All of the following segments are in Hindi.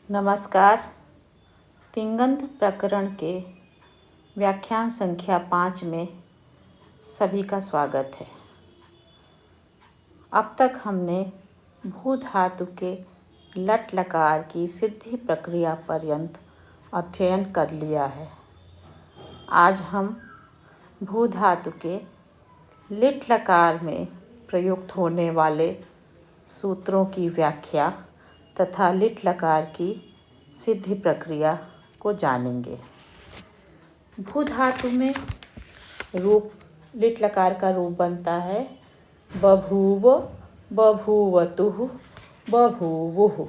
नमस्कार। तिङन्त प्रकरण के व्याख्यान संख्या 5 में सभी का स्वागत है। अब तक हमने भू धातु के लट लकार की सिद्धि प्रक्रिया पर्यंत अध्ययन कर लिया है। आज हम भू धातु के लिट लकार में प्रयुक्त होने वाले सूत्रों की व्याख्या तथा लिट लकार की सिद्धि प्रक्रिया को जानेंगे। भू धातु में रूप लिट लकार का रूप बनता है बभूव, बभूवतुः, बभूवुः,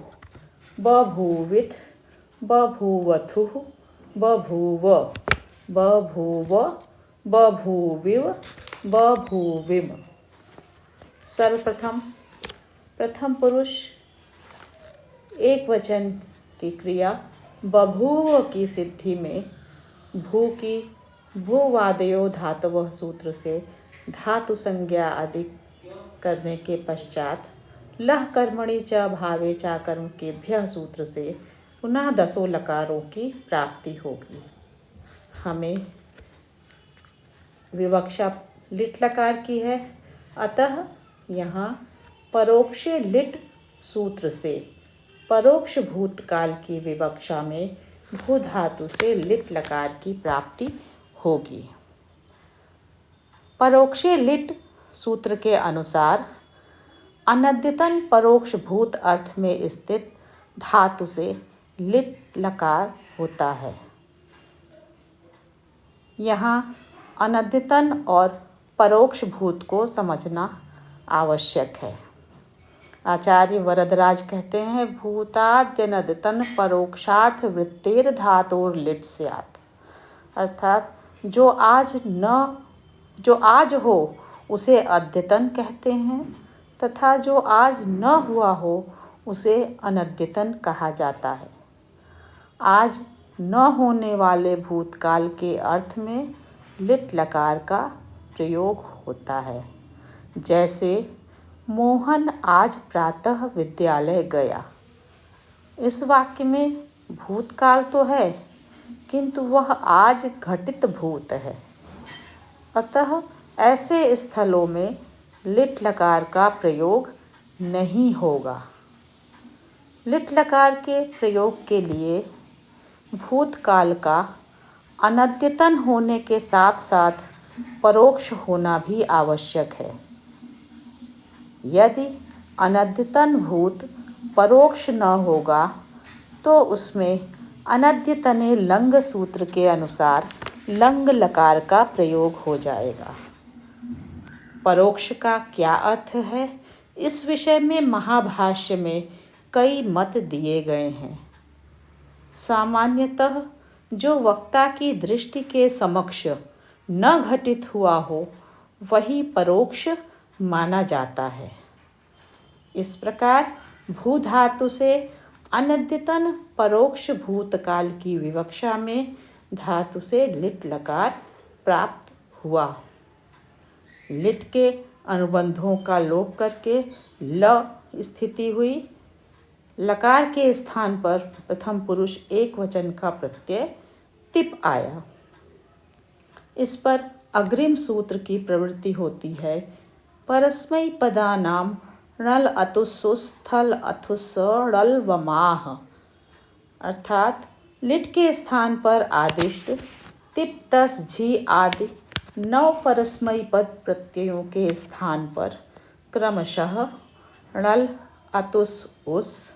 बभूवित्, बभूवथुः, बभूव, बभूव, बभूविव, बभूविम। सर्वप्रथम प्रथम पुरुष एक वचन की क्रिया बभूव की सिद्धि में भू की भूवादयो धातवः सूत्र से धातु संज्ञा आदि करने के पश्चात लह कर्मणि च भावे च कर्म केभ्यः सूत्र से पुनः 10 लकारों की प्राप्ति होगी। हमें विवक्षा लिट लकार की है, अतः यहाँ परोक्षे लिट सूत्र से परोक्ष भूतकाल की विवक्षा में भू धातु से लिट लकार की प्राप्ति होगी। परोक्षे लिट सूत्र के अनुसार अनद्यतन परोक्ष भूत अर्थ में स्थित धातु से लिट लकार होता है। यहाँ अनद्यतन और परोक्ष भूत को समझना आवश्यक है। आचार्य वरदराज कहते हैं भूताद्यनद्यतन परोक्षार्थ वृत्तेर धातोर लिट स्यात्, अर्थात जो आज हो उसे अद्यतन कहते हैं तथा जो आज न हुआ हो उसे अनद्यतन कहा जाता है। आज न होने वाले भूतकाल के अर्थ में लिट लकार का प्रयोग होता है। जैसे मोहन आज प्रातः विद्यालय गया। इस वाक्य में भूतकाल तो है किंतु वह आज घटित भूत है, अतः ऐसे स्थलों में लिट लकार का प्रयोग नहीं होगा। लिट लकार के प्रयोग के लिए भूतकाल का अनद्यतन होने के साथ साथ परोक्ष होना भी आवश्यक है। यदि अनद्यतन भूत परोक्ष न होगा तो उसमें अनद्यतने लंग सूत्र के अनुसार लंग लकार का प्रयोग हो जाएगा। परोक्ष का क्या अर्थ है, इस विषय में महाभाष्य में कई मत दिए गए हैं। सामान्यतः जो वक्ता की दृष्टि के समक्ष न घटित हुआ हो वही परोक्ष माना जाता है। इस प्रकार भू धातु से अनद्यतन परोक्ष भूतकाल की विवक्षा में धातु से लिट लकार प्राप्त हुआ। लिट के अनुबंधों का लोप करके ल स्थिति हुई। लकार के स्थान पर प्रथम पुरुष एक वचन का प्रत्यय तिप आया। इस पर अग्रिम सूत्र की प्रवृत्ति होती है परस्मै पदानाम णल अतुस्सुस् थल अथुस्स णल वमाह, अर्थात लिट के स्थान पर आदिष्ट तिप तस झी आदि 9 परस्मै पद प्रत्ययों के स्थान पर क्रमशः णल अतुस उस,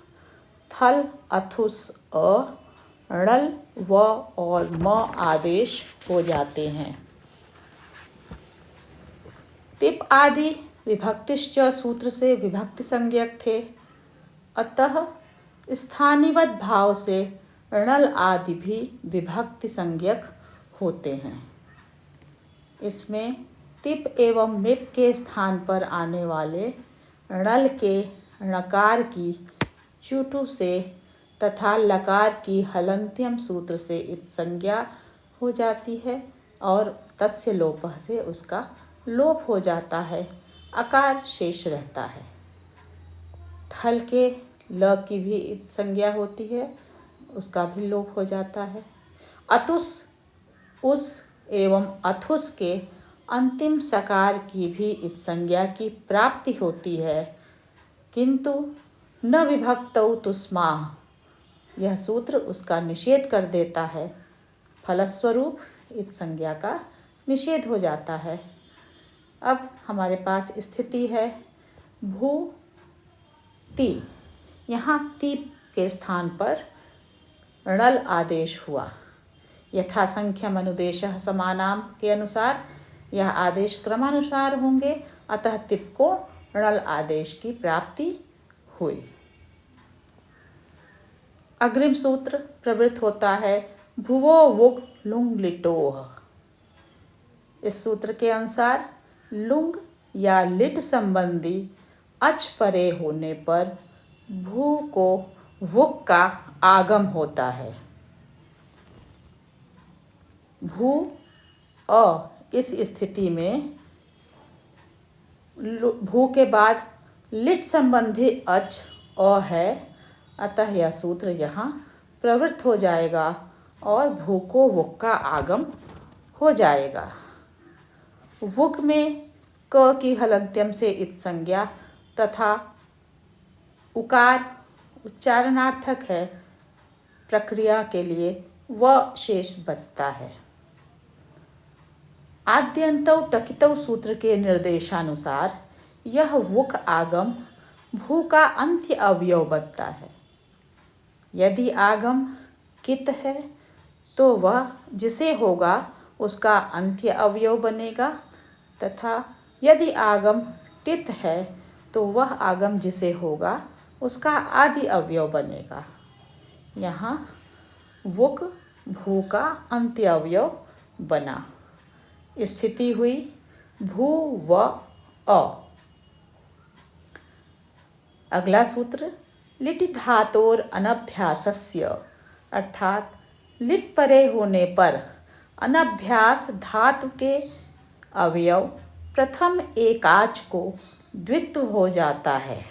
थल अथुस अ, णल व और म आदेश हो जाते हैं। तिप आदि विभक्तिश्च सूत्र से विभक्ति संज्ञक थे, अतः स्थानिवद भाव से णल आदि भी विभक्ति संज्ञक होते हैं। इसमें तिप एवं निप के स्थान पर आने वाले णल के णकार की चुटु से तथा लकार की हलन्त्यम सूत्र से इत संज्ञा हो जाती है और तस्य लोपः से उसका लोप हो जाता है, अकार शेष रहता है। थल के ल की भी इत संज्ञा होती है उसका भी लोप हो जाता है। अतुस, उस एवं अथुस के अंतिम सकार की भी इत संज्ञा की प्राप्ति होती है, किंतु न विभक्तौ तुस्माः, यह सूत्र उसका निषेध कर देता है। फलस्वरूप इत संज्ञा का निषेध हो जाता है। अब हमारे पास स्थिति है भू ती। यहाँ ती के स्थान पर णल आदेश हुआ। यथासंख्यम अनुदेशः समानाम के अनुसार यह आदेश क्रमानुसार होंगे, अतः तिप को णल आदेश की प्राप्ति हुई। अग्रिम सूत्र प्रवृत्त होता है भुवो वुग लुंग लिटोह। इस सूत्र के अनुसार लुंग या लिट संबंधी अच परे होने पर भू को वुग का आगम होता है। भू अ, इस स्थिति में भू के बाद लिट संबंधी अच अ है, अतः यह सूत्र यहाँ प्रवृत्त हो जाएगा और भू को वुग का आगम हो जाएगा। वुग में क की हलंत्यम से इत संज्ञा तथा उकार उच्चारणार्थक है, प्रक्रिया के लिए व शेष बचता है। आद्यंतौ टकितौ सूत्र के निर्देशानुसार यह वुक आगम भू का अंत्य अवयव बनता है। यदि आगम कित है तो वह जिसे होगा उसका अंत्य अवयव बनेगा, तथा यदि आगम टित है तो वह आगम जिसे होगा उसका आदि अवयव बनेगा। यहाँ वुक भू का अंत्य अवयव बना। स्थिति हुई भू व अ। अगला सूत्र लिट धातोर अनभ्यासस्य, अर्थात लिट परे होने पर अनभ्यास धातु के अवयव प्रथम एकाच को द्वित्व हो जाता है।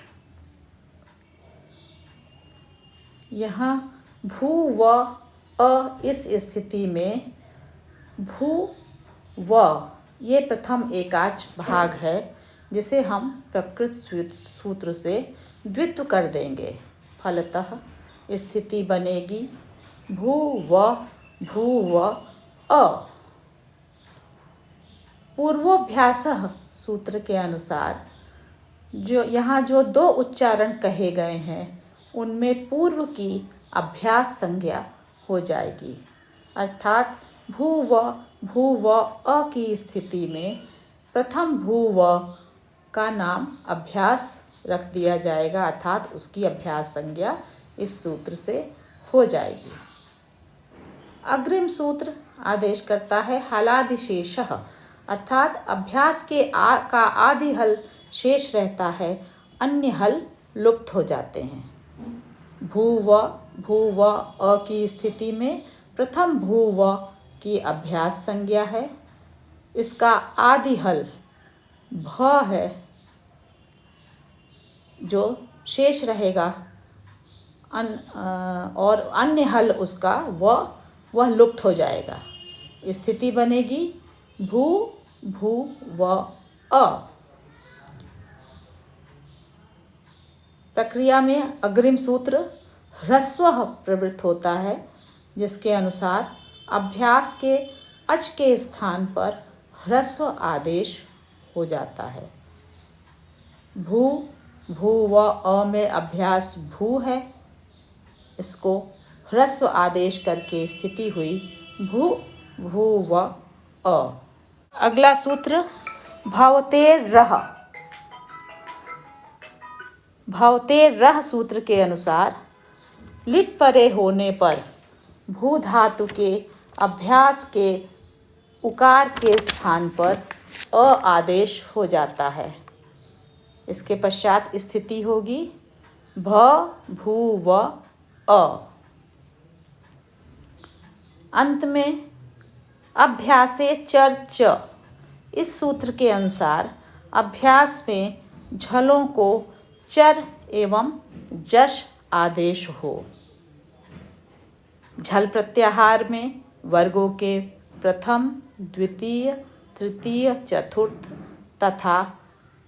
यहाँ भू व अ इस स्थिति में भू व ये प्रथम एकाच भाग है, जिसे हम प्रकृत सूत्र से द्वित्व कर देंगे। फलतः स्थिति बनेगी भू व अ। पूर्वोभ्यासः सूत्र के अनुसार जो दो उच्चारण कहे गए हैं उनमें पूर्व की अभ्यास संज्ञा हो जाएगी, अर्थात भू व अ की स्थिति में प्रथम भू व का नाम अभ्यास रख दिया जाएगा, अर्थात उसकी अभ्यास संज्ञा इस सूत्र से हो जाएगी। अग्रिम सूत्र आदेश करता है हलादिशेषः, अर्थात अभ्यास का आदि हल शेष रहता है, अन्य हल लुप्त हो जाते हैं। भू व अ की स्थिति में प्रथम भू व की अभ्यास संज्ञा है, इसका आदि हल भ है, जो शेष रहेगा, और अन्य हल उसका वह लुप्त हो जाएगा। स्थिति बनेगी भू व अ। प्रक्रिया में अग्रिम सूत्र ह्रस्व प्रवृत्त होता है, जिसके अनुसार अभ्यास के अच के स्थान पर ह्रस्व आदेश हो जाता है। भू व अ में अभ्यास भू है, इसको ह्रस्व आदेश करके स्थिति हुई भू व अ। अगला सूत्र भवते रह सूत्र के अनुसार लिट परे होने पर भू धातु के अभ्यास के उकार के स्थान पर अ आदेश हो जाता है। इसके पश्चात स्थिति होगी भू व अ। अंत में अभ्यासे चर च, इस सूत्र के अनुसार अभ्यास में झलों को चर एवं जश आदेश हो। झल प्रत्याहार में वर्गों के प्रथम, द्वितीय, तृतीय, चतुर्थ तथा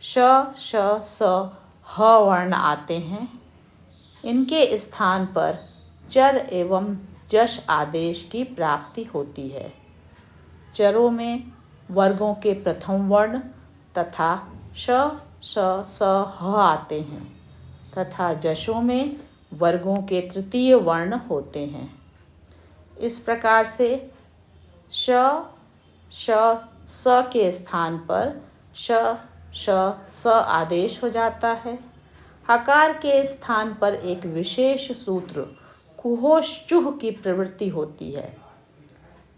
श, श, स, ह वर्ण आते हैं। इनके स्थान पर चर एवं जश आदेश की प्राप्ति होती है। चरों में वर्गों के प्रथम वर्ण तथा श, श, स, ह आते हैं तथा जशों में वर्गों के तृतीय वर्ण होते हैं। इस प्रकार से श, श, स के स्थान पर श, श, स आदेश हो जाता है। हकार के स्थान पर एक विशेष सूत्र कुहोश चुह की प्रवृत्ति होती है।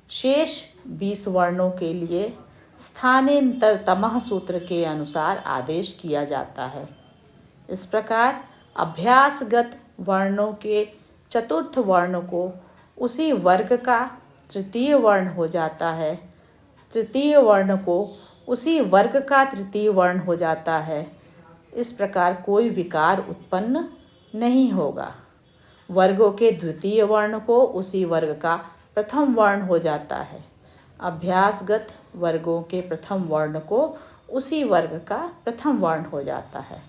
शेष 20 वर्णों के लिए स्थानेन्तरतमः सूत्र के अनुसार आदेश किया जाता है। इस प्रकार अभ्यासगत वर्णों के चतुर्थ वर्ण को उसी वर्ग का तृतीय वर्ण हो जाता है। तृतीय वर्ण को उसी वर्ग का तृतीय वर्ण हो जाता है। इस प्रकार कोई विकार उत्पन्न नहीं होगा। वर्गों के द्वितीय वर्ण को उसी वर्ग का प्रथम वर्ण हो जाता है। अभ्यासगत वर्गों के प्रथम वर्ण को उसी वर्ग का प्रथम वर्ण हो जाता है।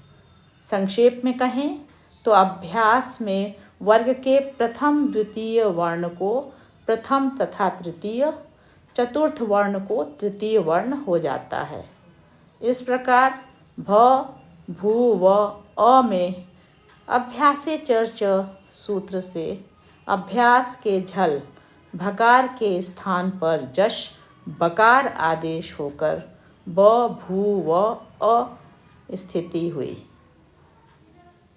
संक्षेप में कहें तो अभ्यास में वर्ग के प्रथम द्वितीय वर्ण को प्रथम तथा तृतीय, चतुर्थ वर्ण को तृतीय वर्ण हो जाता है। इस प्रकार भ, भू व अ में अभ्यासे चर्च सूत्र से अभ्यास के झल भकार के स्थान पर जश बकार आदेश होकर ब, भू व अ स्थिति हुई।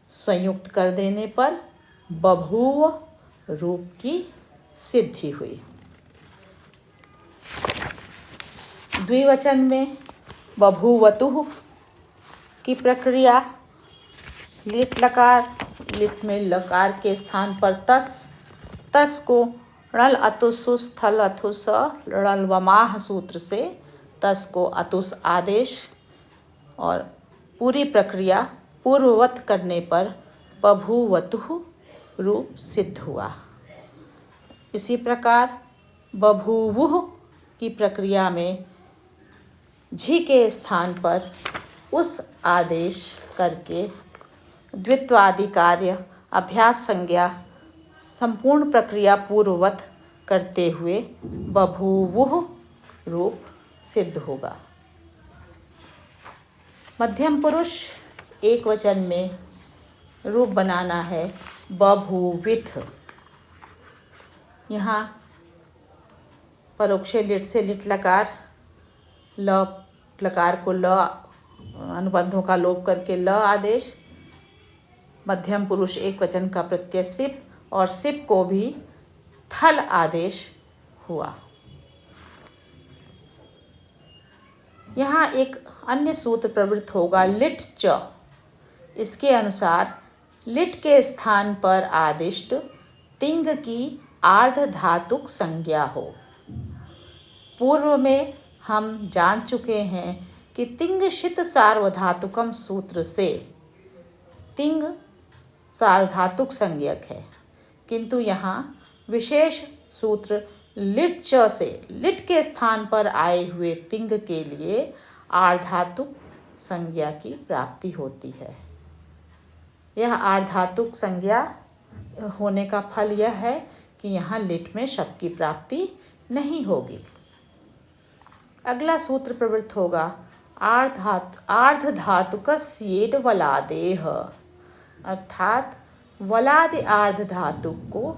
संयुक्त कर देने पर बभूव रूप की सिद्धि हुई। द्विवचन में बभूवतुः की प्रक्रिया लिट लकार, लिट में लकार के स्थान पर तस को णल अतुसुस थल अथुस णल वमाह सूत्र से तस को अतुस आदेश और पूरी प्रक्रिया पूर्ववत करने पर बभूवतुः रूप सिद्ध हुआ। इसी प्रकार बभूवुः की प्रक्रिया में झी के स्थान पर उस आदेश करके द्वित्वादि कार्य अभ्यास संज्ञा संपूर्ण प्रक्रिया पूर्ववत करते हुए बभूवुः रूप सिद्ध होगा। मध्यम पुरुष एक वचन में रूप बनाना है बभूविथ। यहाँ परोक्षे लिट से लिट लकार, ल लकार को ल अनुबंधों का लोप करके ल आदेश, मध्यम पुरुष एक वचन का प्रत्यय सिप और सिप को भी थल आदेश हुआ। यहाँ एक अन्य सूत्र प्रवृत्त होगा लिट च। इसके अनुसार लिट के स्थान पर आदिष्ट तिंग की आर्ध धातुक संज्ञा हो। पूर्व में हम जान चुके हैं कि तिंगशित सार्वधातुकम सूत्र से तिंग सार्वधातुक संज्ञक है, किंतु यहाँ विशेष सूत्र लिट च से लिट के स्थान पर आए हुए तिंग के लिए आर्धातुक संज्ञा की प्राप्ति होती है। यह आर्धातुक संज्ञा होने का फल यह है कि यहाँ लिट में शब्द की प्राप्ति नहीं होगी। अगला सूत्र प्रवृत्त होगा आर्धधातुकस्येड वलादेह, अर्थात वलादि आर्ध धातु को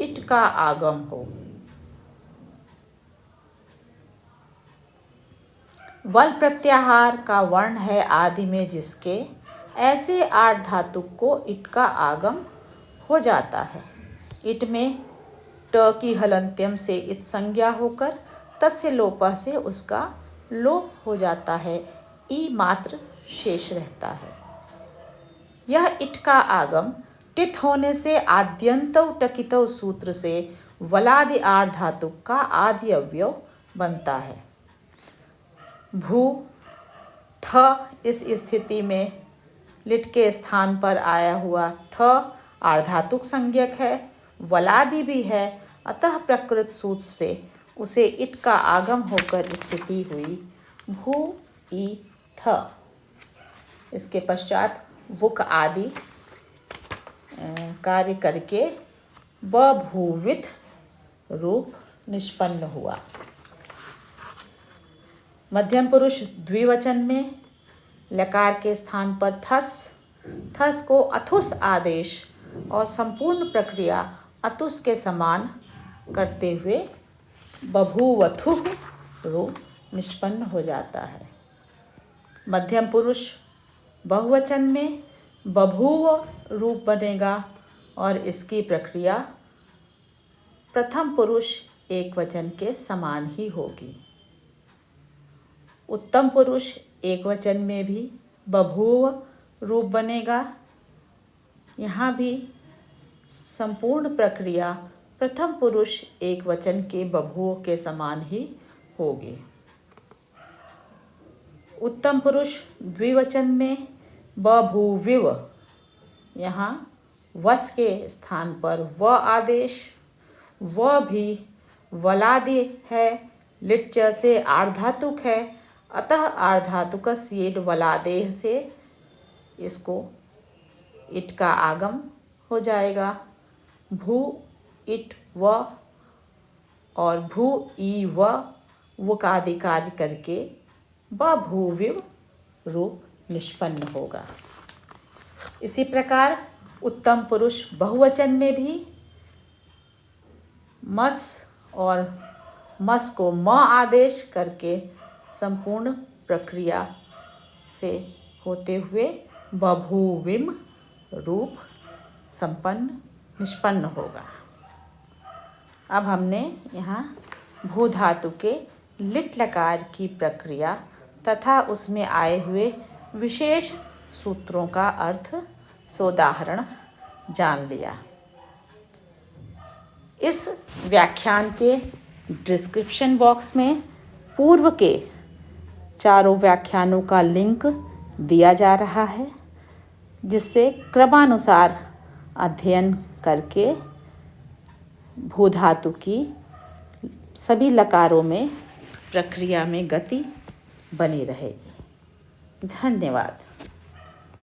इट का आगम हो। वल प्रत्याहार का वर्ण है आदि में जिसके, ऐसे आर्ध धातु को इट का आगम हो जाता है। इट में ट की हलंत्यम से इत संज्ञा होकर तस्य लोपः से उसका लोप हो जाता है, ई मात्र शेष रहता है। यह इट का आगम टित होने से आद्यंतौ टकितौ सूत्र से वलादि आर्ध धातु का आदि अवयव बनता है। भू थ इस स्थिति में लिट के स्थान पर आया हुआ थ आर्धातुक संज्ञक है, वलादि भी है, अतः प्रकृत सूत्र से उसे इट का आगम होकर स्थिति हुई भू ई थ। इसके पश्चात वुक आदि कार्य करके बभूवित रूप निष्पन्न हुआ। मध्यम पुरुष द्विवचन में लकार के स्थान पर थस को अथुस आदेश और संपूर्ण प्रक्रिया अतुस के समान करते हुए बभूवथुः रूप निष्पन्न हो जाता है। मध्यम पुरुष बहुवचन में बभूव रूप बनेगा और इसकी प्रक्रिया प्रथम पुरुष एक वचन के समान ही होगी। उत्तम पुरुष एक वचन में भी बभूव रूप बनेगा। यहाँ भी संपूर्ण प्रक्रिया प्रथम पुरुष एक वचन के बभूव के समान ही होगी। उत्तम पुरुष द्विवचन में बभूविव, यहाँ वस के स्थान पर व आदेश, व भी वलादि है, लिट् से आर्धातुक है, अतः आर्धातुक सीड वलादेह से इसको इट का आगम हो जाएगा। भू इट व और भू ई व का आदि कार्य करके बभूविव रूप निष्पन्न होगा। इसी प्रकार उत्तम पुरुष बहुवचन में भी मस और मस को म आदेश करके संपूर्ण प्रक्रिया से होते हुए बभूविम रूप निष्पन्न होगा। अब हमने यहाँ भू धातु के लिट् लकार की प्रक्रिया तथा उसमें आए हुए विशेष सूत्रों का अर्थ सोदाहरण जान लिया। इस व्याख्यान के डिस्क्रिप्शन बॉक्स में पूर्व के चारों व्याख्यानों का लिंक दिया जा रहा है, जिससे क्रमानुसार अध्ययन करके भू धातु की सभी लकारों में प्रक्रिया में गति बनी रहेगी। धन्यवाद।